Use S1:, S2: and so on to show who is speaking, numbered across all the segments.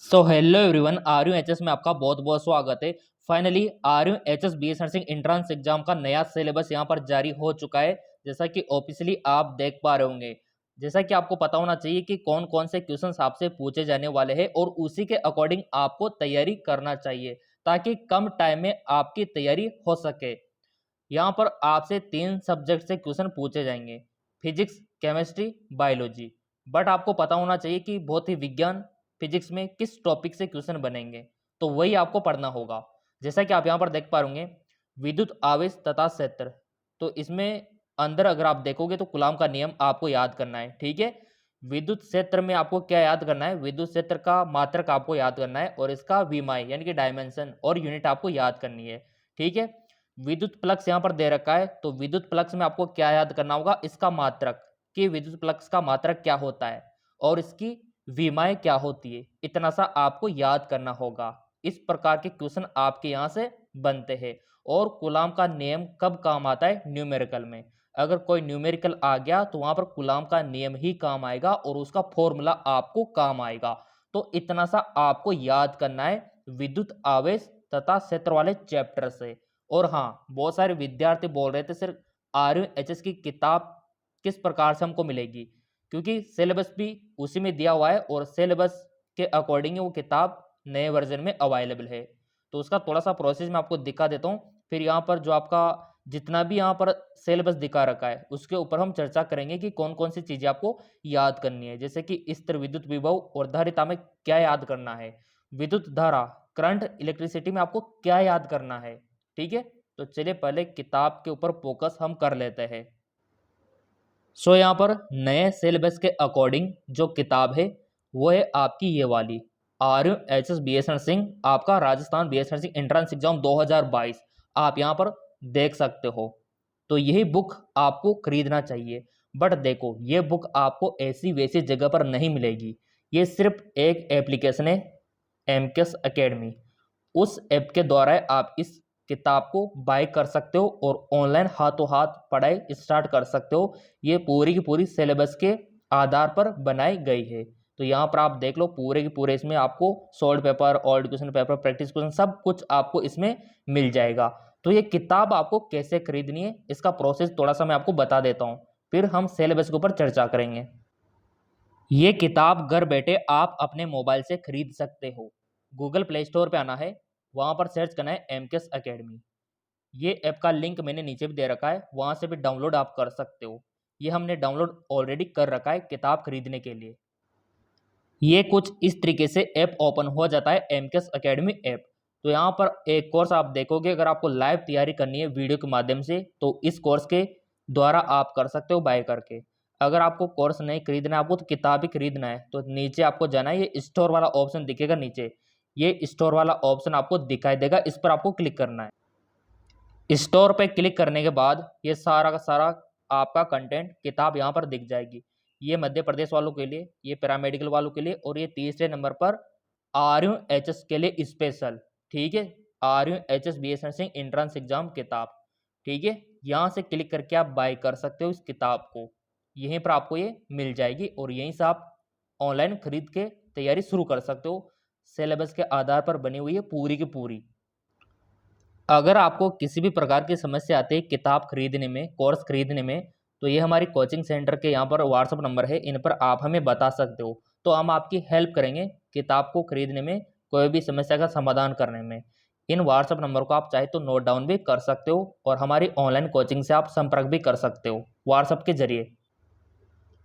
S1: So hello everyone, RUHS में आपका बहुत बहुत स्वागत है। Finally RUHS BS nursing entrance exam का नया सिलेबस यहाँ पर जारी हो चुका है, जैसा कि ऑफिशियली आप देख पा रहे होंगे। जैसा कि आपको पता होना चाहिए कि कौन कौन से क्वेश्चंस आपसे पूछे जाने वाले हैं और उसी के अकॉर्डिंग आपको तैयारी करना चाहिए ताकि कम टाइम में आपकी तैयारी हो सके। यहाँ पर आपसे 3 सब्जेक्ट से क्वेश्चन पूछे जाएंगे, फिजिक्स, केमिस्ट्री, बायोलॉजी। बट आपको पता होना चाहिए कि भौतिक विज्ञान फिजिक्स में किस टॉपिक से क्वेश्चन बनेंगे, तो वही आपको पढ़ना होगा। जैसा कि आप यहाँ पर देख पा रहे विद्युत आवेश तथा क्षेत्र। तो इसमें अंदर अगर आप देखोगे तो कूलॉम का नियम आपको याद करना है, ठीक है। विद्युत क्षेत्र में आपको क्या याद करना है, विद्युत क्षेत्र का मात्रक आपको याद करना है और इसका विमाई यानी कि डायमेंशन और यूनिट आपको याद करनी है, ठीक है। विद्युत प्लक्स यहाँ पर दे रखा है, तो विद्युत प्लक्स में आपको क्या याद करना होगा, इसका मात्रक, कि विद्युत प्लक्स का मात्रक क्या होता है और इसकी विमाएं क्या होती है, इतना सा आपको याद करना होगा। इस प्रकार के क्वेश्चन आपके यहाँ से बनते हैं। और कूलॉम का नियम कब काम आता है, न्यूमेरिकल में। अगर कोई न्यूमेरिकल आ गया तो वहां पर कूलॉम का नियम ही काम आएगा और उसका फॉर्मूला आपको काम आएगा। तो इतना सा आपको याद करना है विद्युत आवेश तथा क्षेत्र वाले चैप्टर से। और हाँ, बहुत सारे विद्यार्थी बोल रहे थे सर RUHS की किताब किस प्रकार से हमको मिलेगी, क्योंकि सिलेबस भी उसी में दिया हुआ है और सिलेबस के अकॉर्डिंग वो किताब नए वर्जन में अवेलेबल है। तो उसका थोड़ा सा प्रोसेस मैं आपको दिखा देता हूँ। फिर यहाँ पर जो आपका जितना भी यहाँ पर सिलेबस दिखा रखा है उसके ऊपर हम चर्चा करेंगे कि कौन कौन सी चीजें आपको याद करनी है। जैसे कि स्थिर विद्युत विभव और धारिता में क्या याद करना है, विद्युत धारा, करंट, इलेक्ट्रिसिटी में आपको क्या याद करना है, ठीक है। तो चलिए पहले किताब के ऊपर फोकस हम कर लेते हैं। सो यहाँ पर नए सिलेबस के अकॉर्डिंग जो किताब है वो है आपकी ये वाली, RUHS BS नर्सिंग, आपका Rajasthan BS nursing entrance exam 2022। आप यहाँ पर देख सकते हो। तो यही बुक आपको खरीदना चाहिए। बट देखो, ये बुक आपको ऐसी वैसी जगह पर नहीं मिलेगी। ये सिर्फ एक एप्लीकेशन है, MCAS एकेडमी। उस ऐप के द्वारा आप इस किताब को बाय कर सकते हो और ऑनलाइन हाथों हाथ पढ़ाई स्टार्ट कर सकते हो। ये पूरी की पूरी सिलेबस के आधार पर बनाई गई है। तो यहाँ पर आप देख लो, पूरे के पूरे इसमें आपको solve paper, old question paper, practice question सब कुछ आपको इसमें मिल जाएगा। तो ये किताब आपको कैसे खरीदनी है, इसका प्रोसेस थोड़ा सा मैं आपको बता देता हूँ, फिर हम सिलेबस के ऊपर चर्चा करेंगे। ये किताब घर बैठे आप अपने मोबाइल से खरीद सकते हो। गूगल प्ले स्टोर पे आना है, वहां पर सर्च करना है MCAS एकेडमी। ये ऐप का लिंक मैंने नीचे भी दे रखा है, वहां से भी डाउनलोड आप कर सकते हो। ये हमने डाउनलोड ऑलरेडी कर रखा है किताब खरीदने के लिए। ये कुछ इस तरीके से ऐप ओपन हो जाता है, MCAS एकेडमी ऐप। तो यहाँ पर एक कोर्स आप देखोगे, अगर आपको लाइव तैयारी करनी है वीडियो के माध्यम से तो इस कोर्स के द्वारा आप कर सकते हो बाय करके। अगर आपको कोर्स नहीं खरीदना है, आपको तो किताब ही खरीदना है, तो नीचे आपको जाना है, ये स्टोर वाला ऑप्शन दिखेगा नीचे। ये स्टोर वाला ऑप्शन आपको दिखाई देगा, इस पर आपको क्लिक करना है। स्टोर पे क्लिक करने के बाद ये सारा का सारा आपका कंटेंट किताब यहाँ पर दिख जाएगी। ये मध्य प्रदेश वालों के लिए, ये पैरामेडिकल वालों के लिए, और ये तीसरे नंबर पर RUHS के लिए स्पेशल, ठीक है। RUHS BS nursing entrance exam किताब, ठीक है। यहाँ से क्लिक करके आप बाय कर सकते हो इस किताब को। यहीं पर आपको ये मिल जाएगी और यहीं से आप ऑनलाइन खरीद के तैयारी शुरू कर सकते हो। सिलेबस के आधार पर बनी हुई है पूरी की पूरी। अगर आपको किसी भी प्रकार की समस्या आती है किताब खरीदने में, कोर्स खरीदने में, तो ये हमारी कोचिंग सेंटर के यहाँ पर व्हाट्सअप नंबर है, इन पर आप हमें बता सकते हो। तो हम आपकी हेल्प करेंगे किताब को खरीदने में, कोई भी समस्या का समाधान करने में। इन व्हाट्सअप नंबर को आप चाहे तो नोट डाउन भी कर सकते हो और हमारी ऑनलाइन कोचिंग से आप संपर्क भी कर सकते हो व्हाट्सअप के जरिए।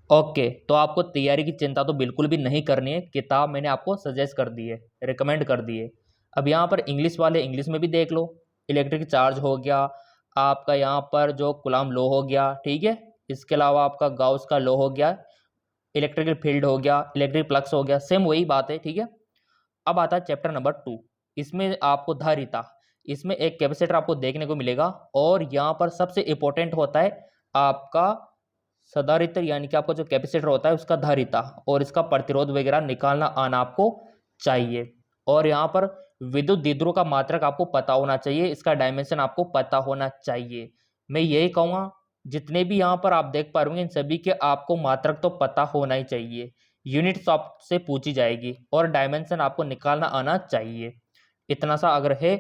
S1: ओके, तो आपको तैयारी की चिंता तो बिल्कुल भी नहीं करनी है। किताब मैंने आपको सजेस्ट कर दी है, रिकमेंड कर दी है। अब यहाँ पर इंग्लिश वाले इंग्लिश में भी देख लो। इलेक्ट्रिक चार्ज हो गया, आपका यहाँ पर जो कूलॉम लॉ हो गया, ठीक है। इसके अलावा आपका गाउस का लॉ हो गया, इलेक्ट्रिकल फील्ड हो गया, इलेक्ट्रिक फ्लक्स हो गया, सेम वही बात है, ठीक है। अब आता है चैप्टर नंबर 2। इसमें आपको धारिता, इसमें एक कैपेसिटर आपको देखने को मिलेगा और यहाँ पर सबसे इंपॉर्टेंट होता है आपका संधारित्र, यानी कि आपका जो कैपेसिटर होता है उसका धारिता और इसका प्रतिरोध वगैरह निकालना आना आपको चाहिए। और यहाँ पर विद्युत द्विध्रुव का मात्रक आपको पता होना चाहिए, इसका डायमेंशन आपको पता होना चाहिए। मैं यही कहूँगा, जितने भी यहाँ पर आप देख पा रहे हैं इन सभी के आपको मात्रक तो पता होना ही चाहिए। यूनिट्स आपसे पूछी जाएगी और डायमेंशन आपको निकालना आना चाहिए। इतना सा अगर है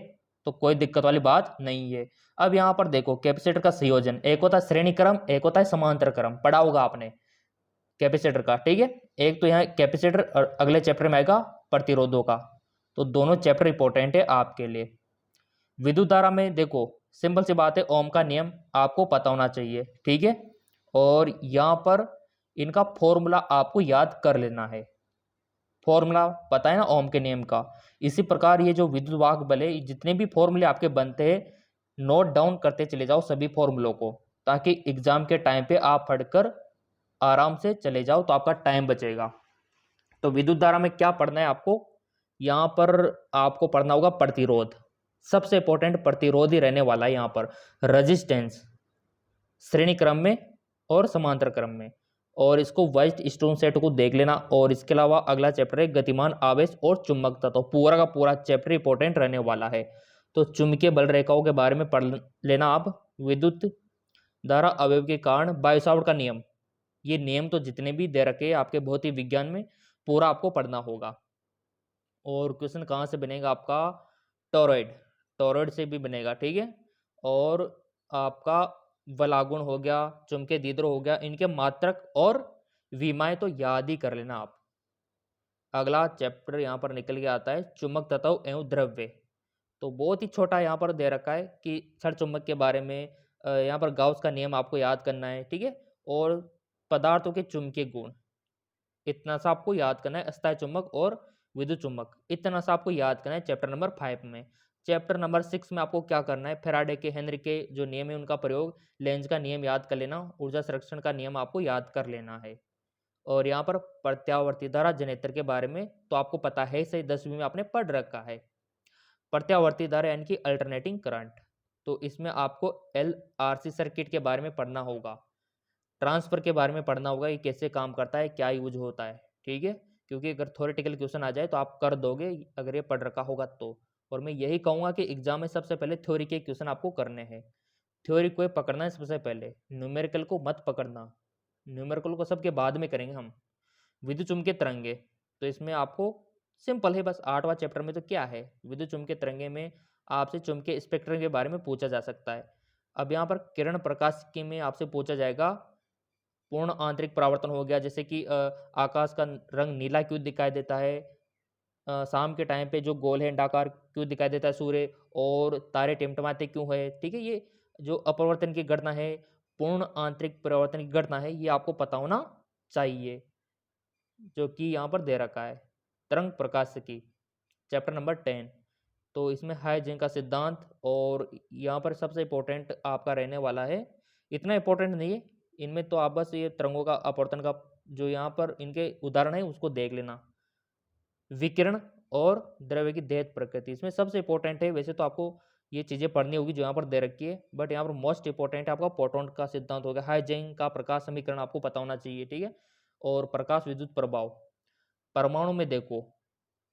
S1: तो कोई दिक्कत वाली बात नहीं है। अब यहाँ पर देखो कैपेसिटर का संयोजन, एक होता है श्रेणी क्रम, एक होता है समांतर क्रम, पढ़ा होगा आपने कैपेसिटर का, ठीक है। एक तो यहाँ कैपेसिटर और अगले चैप्टर में आएगा प्रतिरोधों का, तो दोनों चैप्टर इंपॉर्टेंट है आपके लिए। विद्युत धारा में देखो सिंपल सी बात है, ओम का नियम आपको पता होना चाहिए, ठीक है। और यहाँ पर इनका फॉर्मूला आपको याद कर लेना है, फॉर्मूला पता है ना ओम के नियम का। इसी प्रकार ये जो विद्युत वाहक बल है, जितने भी फॉर्मूले आपके बनते हैं नोट डाउन करते चले जाओ सभी फॉर्मूलों को, ताकि एग्जाम के टाइम पे आप पढ़कर आराम से चले जाओ, तो आपका टाइम बचेगा। तो विद्युत धारा में क्या पढ़ना है आपको, यहाँ पर आपको पढ़ना होगा प्रतिरोध, सबसे इंपॉर्टेंट प्रतिरोध ही रहने वाला है यहाँ पर। रेजिस्टेंस श्रेणी क्रम में और समांतर क्रम में, और इसको वाइट स्टोन सेट को देख लेना। और इसके अलावा अगला चैप्टर है गतिमान आवेश और चुंबक तत्व, तो पूरा का पूरा चैप्टर इंपॉर्टेंट रहने वाला है। तो चुंबकीय बल रेखाओं के बारे में पढ़ लेना आप। विद्युत धारा अवयव के कारण बायो सावर्ट का नियम, ये नियम तो जितने भी दे रखे आपके भौतिक विज्ञान में पूरा आपको पढ़ना होगा। और क्वेश्चन कहाँ से बनेगा आपका, टोरॉइड, टोरॉइड से भी बनेगा, ठीक है। और आपका वलागुण हो गया, चुंबकीय द्विध्रुव हो गया, इनके मात्रक और विमाएं तो याद ही कर लेना आप। अगला चैप्टर यहाँ पर निकल के आता है चुंबक तत्व एवं द्रव्य, तो बहुत ही छोटा यहाँ पर दे रखा है कि क्षण चुंबक के बारे में, यहाँ पर गाउस का नियम आपको याद करना है, ठीक है। और पदार्थों के चुंबकीय गुण, इतना सा आपको याद करना है। अस्थायी चुंबक और विद्युत चुंबक, इतना सा आपको याद करना है चैप्टर नंबर 5 में। चैप्टर नंबर 6 में आपको क्या करना है, फेराडे के, हेनरी के जो नियम है उनका प्रयोग, लेंज का नियम याद कर लेना, ऊर्जा संरक्षण का नियम आपको याद कर लेना है। और यहाँ पर प्रत्यावर्ती धारा जनरेटर के बारे में तो आपको पता है, सही 10वीं में आपने पढ़ रखा है। प्रत्यावर्ती धारा यानी कि अल्टरनेटिंग करंट, तो इसमें आपको LRC सर्किट के बारे में पढ़ना होगा, ट्रांसफर के बारे में पढ़ना होगा, ये कैसे काम करता है, क्या यूज होता है, ठीक है। क्योंकि अगर थ्योरेटिकल क्वेश्चन आ जाए तो आप कर दोगे अगर ये पढ़ रखा होगा तो। और मैं यही कहूँगा कि एग्जाम में सबसे पहले थ्योरी के क्वेश्चन आपको करने हैं, थ्योरी को पकड़ना है सबसे पहले, न्यूमेरिकल को मत पकड़ना, न्यूमेरिकल को सबके बाद में करेंगे हम। विद्युत चुम्बकीय तरंगे, तो इसमें आपको सिंपल है बस, 8वां चैप्टर में तो क्या है, विद्युत चुम्बकीय तरंगे में आपसे चुम्बकीय स्पेक्ट्रम के बारे में पूछा जा सकता है। अब यहाँ पर किरण प्रकाश के में आपसे पूछा जाएगा पूर्ण आंतरिक परावर्तन हो गया, जैसे कि आकाश का रंग नीला क्यों दिखाई देता है, शाम के टाइम पे जो गोल है अंडाकार क्यों दिखाई देता है सूर्य, और तारे टिमटिमाते क्यों है, ठीक है। ये जो अपवर्तन की घटना है, पूर्ण आंतरिक परावर्तन की घटना है, ये आपको पता होना चाहिए, जो कि यहाँ पर दे रखा है। तरंग प्रकाश की चैप्टर नंबर 10, तो इसमें हाइजेन का सिद्धांत, और यहाँ पर सबसे इंपॉर्टेंट आपका रहने वाला है, इतना इंपॉर्टेंट नहीं है इनमें, तो आप बस ये तरंगों का अपवर्तन का जो यहाँ पर इनके उदाहरण है उसको देख लेना। विकिरण और द्रव्य की देह प्रकृति, इसमें सबसे इंपॉर्टेंट है, वैसे तो आपको ये चीज़ें पढ़नी होगी जो यहाँ पर दे रखी है, बट यहाँ पर मोस्ट इंपॉर्टेंट है आपका प्रोटॉन का सिद्धांत हो गया, हाइजेन का प्रकाश समीकरण आपको पता होना चाहिए, ठीक है। और प्रकाश विद्युत प्रभाव, परमाणु में देखो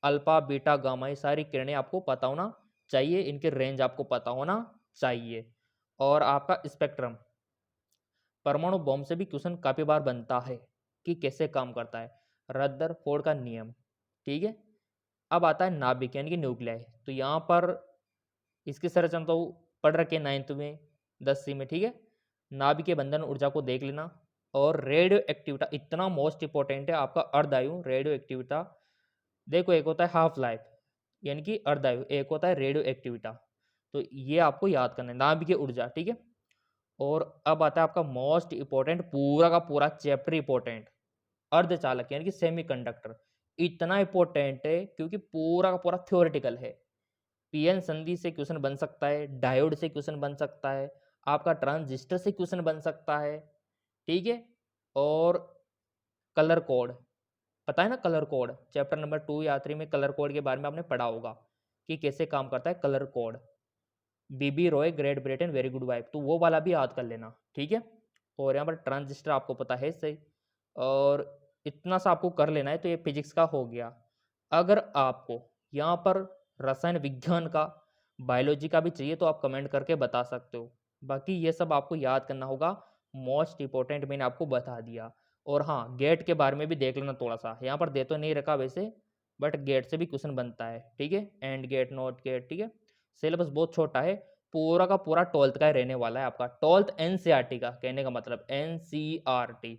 S1: अल्फा बीटा गामा, ये सारी किरणें आपको पता होना चाहिए, इनके रेंज आपको पता होना चाहिए। और आपका स्पेक्ट्रम, परमाणु बॉम्ब से भी क्वेश्चन काफी बार बनता है कि कैसे काम करता है, रदरफोर्ड का नियम, ठीक है। अब आता है नाभिक यानी कि न्यूक्लियाई, तो यहाँ पर इसकी संरचना तो पढ़ रखे 9th में 10वीं में, ठीक है। नाभिकीय बंधन ऊर्जा को देख लेना। और रेडियो एक्टिविटा, इतना मोस्ट इंपॉर्टेंट है आपका अर्धआयु रेडियो एक्टिविटा, देखो एक होता है हाफ लाइफ यानी कि अर्धआयु, एक होता है रेडियो एक्टिविटा, तो ये आपको याद करना है, नाभिकीय ऊर्जा, ठीक है। और अब आता है आपका मोस्ट इंपॉर्टेंट, पूरा का पूरा चैप्टर इंपॉर्टेंट, अर्धचालक यानी कि सेमीकंडक्टर, इतना इंपॉर्टेंट है क्योंकि पूरा का पूरा थ्योरेटिकल है। पीएन संधि से क्वेश्चन बन सकता है, डायोड से क्वेश्चन बन सकता है, आपका ट्रांजिस्टर से क्वेश्चन बन सकता है, ठीक है। और कलर कोड, पता है ना कलर कोड, चैप्टर नंबर 2 या 3 में कलर कोड के बारे में आपने पढ़ा होगा कि कैसे काम करता है colour code. BB Roy great Britain very good wife, तो वो वाला भी याद कर लेना, ठीक है। और यहाँ पर ट्रांजिस्टर आपको पता है सही, और इतना सा आपको कर लेना है, तो ये फिजिक्स का हो गया। अगर आपको यहाँ पर रसायन विज्ञान का, बायोलॉजी का भी चाहिए तो आप कमेंट करके बता सकते हो, बाकी ये सब आपको याद करना होगा, मोस्ट इंपॉर्टेंट मैंने आपको बता दिया। और हाँ, गेट के बारे में भी देख लेना थोड़ा सा, यहाँ पर दे तो नहीं रखा वैसे, बट गेट से भी क्वेश्चन बनता है, ठीक है, एंड गेट, नॉट गेट, ठीक है। सिलेबस बहुत छोटा है, पूरा का पूरा 12th का ही रहने वाला है आपका, 12th एनसीईआरटी का, कहने का मतलब एनसीईआरटी,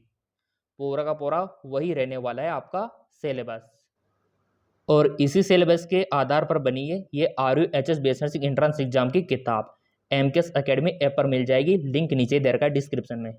S1: पूरा का पूरा वही रहने वाला है आपका सिलेबस। और इसी सिलेबस के आधार पर बनी है ये RUHS base nursing entrance exam की किताब। एमकेएस एकेडमी ऐप पर मिल जाएगी, लिंक नीचे दे रखा है डिस्क्रिप्शन में।